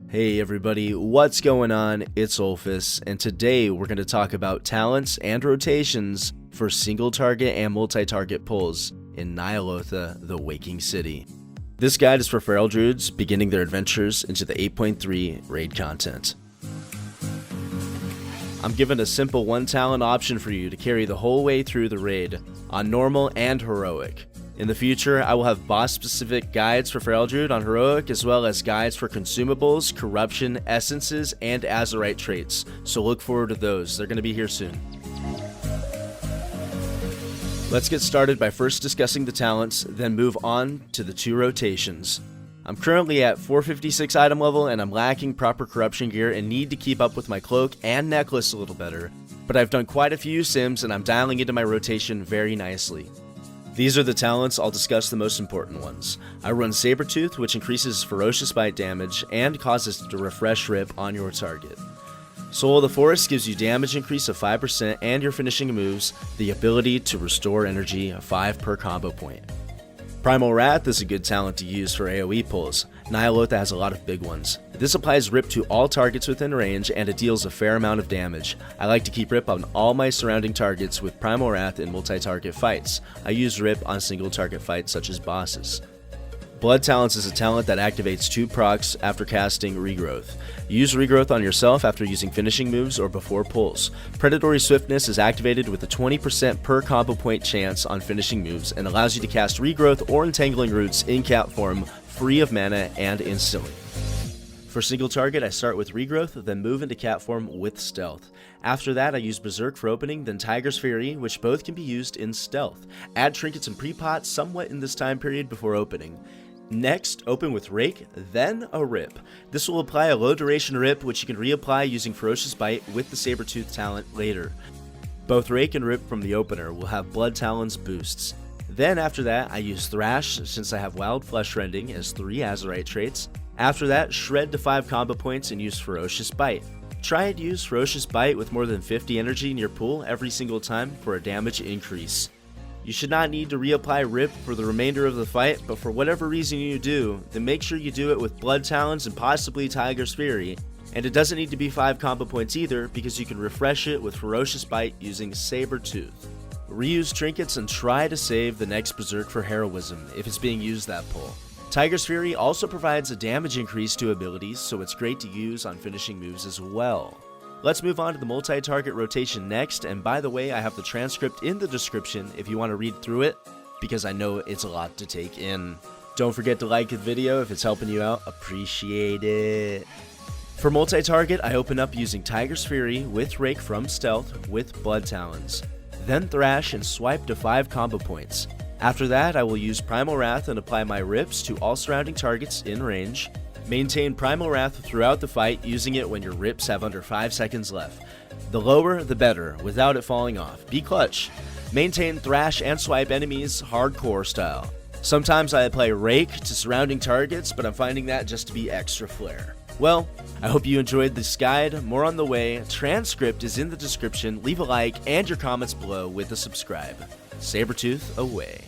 Hey everybody, what's going on? It's Ulfus, and today we're going to talk about talents and rotations for single target and multi-target pulls in Ny'Alotha, the Waking City. This guide is for Feral Druids beginning their adventures into the 8.3 raid content. I'm given a simple one talent option for you to carry the whole way through the raid on normal and heroic. In the future, I will have boss-specific guides for Feral Druid on Heroic, as well as guides for consumables, corruption, essences, and Azerite traits, so look forward to those. They're going to be here soon. Let's get started by first discussing the talents, then move on to the two rotations. I'm currently at 456 item level, and I'm lacking proper corruption gear and need to keep up with my cloak and necklace a little better, but I've done quite a few sims and I'm dialing into my rotation very nicely. These are the talents. I'll discuss the most important ones. I run Sabertooth, which increases ferocious bite damage and causes to refresh rip on your target. Soul of the Forest gives you damage increase of 5% and your finishing moves the ability to restore energy 5 per combo point. Primal Wrath is a good talent to use for AoE pulls. Ny'Alotha has a lot of big ones. This applies rip to all targets within range and it deals a fair amount of damage. I like to keep rip on all my surrounding targets with Primal Wrath in multi-target fights. I use rip on single target fights such as bosses. Blood Talents is a talent that activates 2 procs after casting regrowth. Use regrowth on yourself after using finishing moves or before pulls. Predatory Swiftness is activated with a 20% per combo point chance on finishing moves and allows you to cast regrowth or entangling roots in cat form free of mana and instantly. For single target, I start with regrowth, then move into cat form with stealth. After that, I use Berserk for opening, then Tiger's Fury, which both can be used in stealth. Add trinkets and pre-pot somewhat in this time period before opening. Next, open with Rake, then a Rip. This will apply a low duration Rip, which you can reapply using Ferocious Bite with the Sabertooth talent later. Both Rake and Rip from the opener will have Blood Talons boosts. Then after that, I use Thrash, since I have Wild Flesh Rending as 3 Azerite traits. After that, Shred to 5 combo points and use Ferocious Bite. Try and use Ferocious Bite with more than 50 energy in your pool every single time for a damage increase. You should not need to reapply Rip for the remainder of the fight, but for whatever reason you do, then make sure you do it with Blood Talons and possibly Tiger's Fury. And it doesn't need to be 5 combo points either, because you can refresh it with Ferocious Bite using Sabertooth. Reuse trinkets and try to save the next Berserk for Heroism if it's being used that pull. Tiger's Fury also provides a damage increase to abilities, so it's great to use on finishing moves as well. Let's move on to the multi-target rotation next, and by the way, I have the transcript in the description if you want to read through it, because I know it's a lot to take in. Don't forget to like the video if it's helping you out, appreciate it. For multi-target, I open up using Tiger's Fury with Rake from Stealth with Blood Talons. Then Thrash and swipe to 5 combo points. After that, I will use Primal Wrath and apply my rips to all surrounding targets in range. Maintain Primal Wrath throughout the fight, using it when your rips have under 5 seconds left. The lower, the better, without it falling off. Be clutch. Maintain Thrash and swipe enemies hardcore style. Sometimes I apply Rake to surrounding targets, but I'm finding that just to be extra flair. Well, I hope you enjoyed this guide. More on the way. Transcript is in the description. Leave a like and your comments below with a subscribe. Sabertooth away.